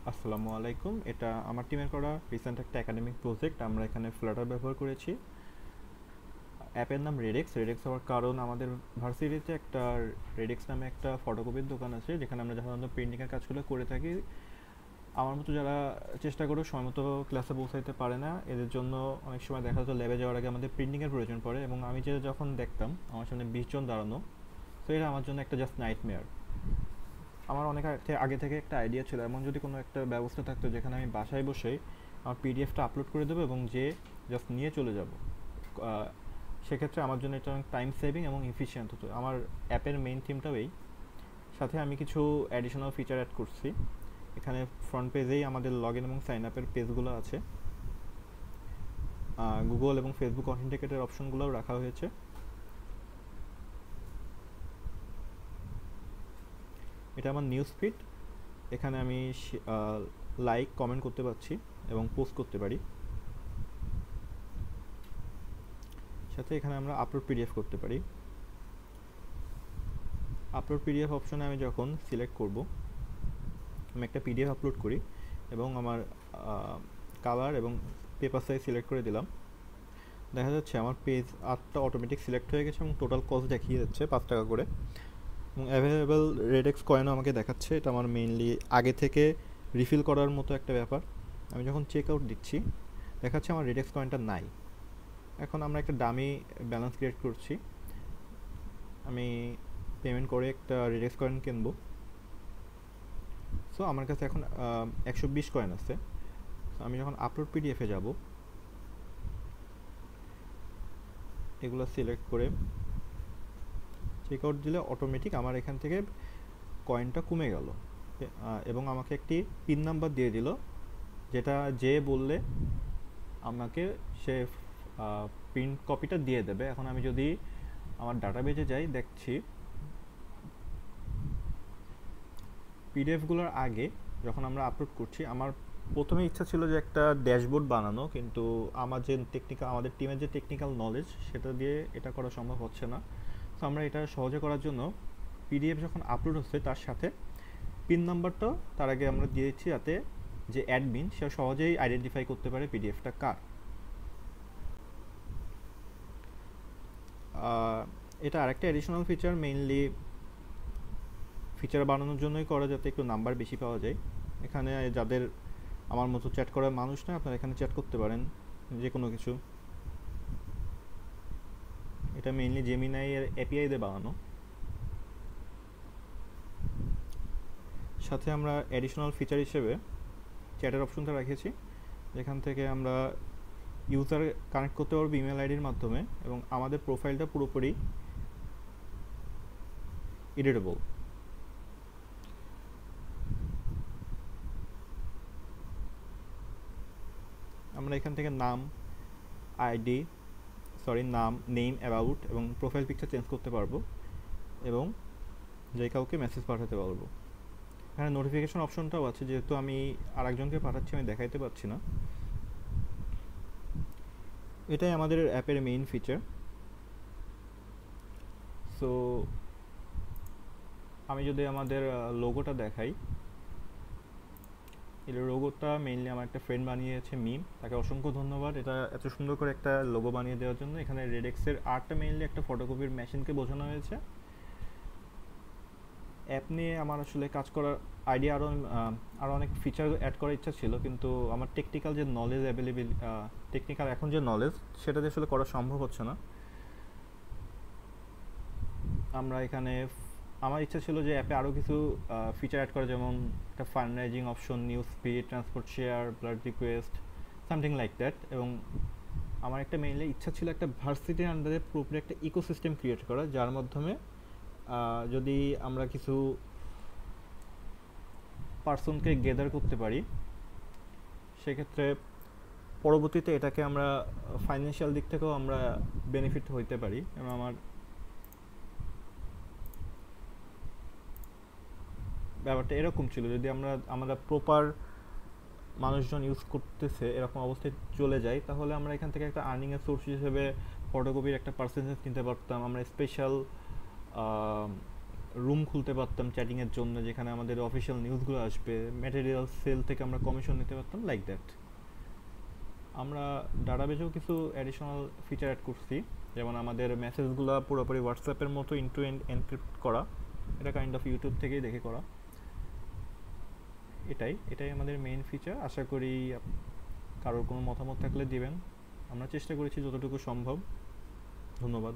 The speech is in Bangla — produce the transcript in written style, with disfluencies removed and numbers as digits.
আসসালামু আলাইকুম। এটা আমার টিমের করা রিসেন্ট একটা একাডেমিক প্রজেক্ট। আমরা এখানে ফ্লাটার ব্যবহার করেছি। অ্যাপের নাম রেডেক্স। রেডেক্স হওয়ার কারণ আমাদের ভার্সিটিতে একটা রেডেক্স নামে একটা ফটোকপির দোকান আছে, যেখানে আমরা সাধারণত প্রিন্টিংয়ের কাজগুলো করে থাকি। আমার মতো যারা চেষ্টা করে সময় মতো ক্লাসে পৌঁছাইতে পারে না, এদের জন্য অনেক সময় দেখা যাচ্ছে ল্যাবে যাওয়ার আগে আমাদের প্রিন্টিংয়ের প্রয়োজন পড়ে, এবং আমি যে যখন দেখতাম আমার সামনে 20 জন দাঁড়ানো, তো এটা আমার জন্য একটা জাস্ট নাইটমেয়ার। আমার অনেক আগে থেকে একটা আইডিয়া ছিল, এমন যদি কোনো একটা ব্যবস্থা থাকতো যেখানে আমি বাসায় বসেই আমার পিডিএফটা আপলোড করে দেবো এবং যে জাস্ট নিয়ে চলে যাব। সেক্ষেত্রে আমার জন্য এটা অনেক টাইম সেভিং এবং এফিশিয়েন্ট হতো। আমার অ্যাপের মেইন থিমটাও এই। সাথে আমি কিছু অ্যাডিশনাল ফিচার অ্যাড করছি। এখানে ফ্রন্ট পেজেই আমাদের লগ ইন এবং সাইন আপের পেজগুলো আছে। গুগল এবং ফেসবুক অথেন্টিকেটের অপশনগুলোও রাখা হয়েছে। এটা আমার নিউজ ফিড। এখানে আমি লাইক কমেন্ট করতে পারছি এবং পোস্ট করতে পারি। সাথে এখানে আমরা আপলোড পিডিএফ করতে পারি। আপলোড পিডিএফ অপশনে আমি যখন সিলেক্ট করব, আমি একটা পিডিএফ আপলোড করি এবং আমার কালার এবং পেপার সাইজ সিলেক্ট করে দিলাম। দেখা যাচ্ছে আমার পেজ আর্টটা অটোমেটিক সিলেক্ট হয়ে গেছে এবং টোটাল কস্ট দেখিয়ে যাচ্ছে 5 টাকা করে, এবং অ্যাভেলেবেল রেডেক্স কয়েনও আমাকে দেখাচ্ছে। এটা আমার মেইনলি আগে থেকে রিফিল করার মতো একটা ব্যাপার। আমি যখন চেক আউট দিচ্ছি, দেখাচ্ছে আমার রেডেক্স কয়েনটা নাই। এখন আমরা একটা ডামি ব্যালেন্স ক্রিয়েট করছি। আমি পেমেন্ট করে একটা রেডেক্স কয়েন কিনবো। সো আমার কাছে এখন 120 কয়েন আছে। আমি যখন আপলোড পিডিএফে যাব, এগুলো সিলেক্ট করে চেক আউট দিলে অটোমেটিক আমার এখান থেকে কয়েনটা কমে গেল, এবং আমাকে একটি পিন নাম্বার দিয়ে দিল, যেটা যে বললে আমাকে সে প্রিন্ট কপিটা দিয়ে দেবে। এখন আমি যদি আমার ডাটাবেজে যাই, দেখছি পিডিএফগুলোর আগে যখন আমরা আপলোড করছি, আমার প্রথমে ইচ্ছা ছিল যে একটা ড্যাশবোর্ড বানানো, কিন্তু আমাদের টিমের যে টেকনিক্যাল নলেজ, সেটা দিয়ে এটা করা সম্ভব হচ্ছে না। তো আমরা এটা সহজে করার জন্য পিডিএফ যখন আপলোড হচ্ছে তার সাথে পিন নাম্বারটাও তার আগে আমরা দিয়েছি, যাতে যে অ্যাডমিন সে সহজেই আইডেন্টিফাই করতে পারে পিডিএফটা কার। এটা আরেকটা অ্যাডিশনাল ফিচার, মেইনলি ফিচার বানানোর জন্যই করা, যাতে একটু নাম্বার বেশি পাওয়া যায়। এখানে যাদের আমার মতো চ্যাট করার মানুষ না, আপনারা এখানে চ্যাট করতে পারেন যে কোনো কিছু। এটা মেইনলি জেমিনাই এর এপিআই দিয়ে বানানো। সাথে আমরা অ্যাডিশনাল ফিচার হিসেবে চ্যাটের অপশনটা রেখেছি, যেখান থেকে আমরা ইউজার কানেক্ট করতে পারবো ইমেল আইডির মাধ্যমে, এবং আমাদের প্রোফাইলটা পুরোপুরি এডিটেবল। আমরা এখান থেকে নাম, আইডি, নেম, অ্যাবাউট এবং প্রোফাইল পিকচার চেঞ্জ করতে পারবো, এবং যে কাউকে মেসেজ পাঠাতে পারবো। এখানে নোটিফিকেশন অপশনটাও আছে, যেহেতু আমি আরেকজনকে পাঠাচ্ছি, আমি দেখাইতে পারছি না। এটাই আমাদের অ্যাপের মেইন ফিচার। সো আমি যদি আমাদের লোগোটা দেখাই, এই লোগোটা মেইনলি আমার একটা ফ্রেন্ড বানিয়েছে, মিম। তাকে অসংখ্য ধন্যবাদ এটা এত সুন্দর করে একটা লোগো বানিয়ে দেওয়ার জন্য। এখানে রেডেক্সের আর্টটা মেইনলি একটা ফটোকপির মেশিনকে বোঝানো হয়েছে। অ্যাপ নিয়ে আমার আসলে কাজ করার আইডিয়া, আরও অনেক ফিচার অ্যাড করার ইচ্ছা ছিল, কিন্তু আমার টেকনিক্যাল যে নলেজ টেকনিক্যাল এখন যে নলেজ, সেটা দিয়ে আসলে করা সম্ভব হচ্ছে না। আমরা এখানে আমার ইচ্ছা ছিল যে অ্যাপে আরও কিছু ফিচার অ্যাড করা, যেমন একটা fund rising option, news feed, transport share, blood request, something like that. এবং আমার একটা মেইনলি ইচ্ছা ছিল একটা ভার্সিটির আন্ডারে পুরোপুরি একটা ইকোসিস্টেম ক্রিয়েট করা, যার মাধ্যমে যদি আমরা কিছু পার্সনকে গেদার করতে পারি, সেক্ষেত্রে পরবর্তীতে এটাকে আমরা ফাইন্যান্সিয়াল দিক থেকেও আমরা বেনিফিট হইতে পারি। এবং আমার ব্যাপারটা এরকম ছিল, যদি আমরা প্রপার মানুষজন ইউজ করতেছে এরকম অবস্থায় চলে যাই, তাহলে আমরা এখান থেকে একটা আর্নিংয়ের সোর্স হিসেবে ফটোকপির একটা পার্সেন্টেজ নিতে পারতাম। আমরা স্পেশাল রুম খুলতে পারতাম চ্যাটিংয়ের জন্য, যেখানে আমাদের অফিসিয়াল নিউজগুলো আসবে, ম্যাটেরিয়াল সেল থেকে আমরা কমিশন নিতে পারতাম, লাইক দ্যাট। আমরা ডাটাবেজেও কিছু অ্যাডিশনাল ফিচার অ্যাড করছি, যেমন আমাদের মেসেজগুলো পুরোপুরি হোয়াটসঅ্যাপের মতো ইন টু এন্ড এনক্রিপ্ট করা। এটা কাইন্ড অফ ইউটিউব থেকেই দেখে করা। এটাই আমাদের মেইন ফিচার। আশা করি কারোর কোনো মতামত থাকলে দিবেন। আমরা চেষ্টা করেছি যতটুকু সম্ভব। ধন্যবাদ।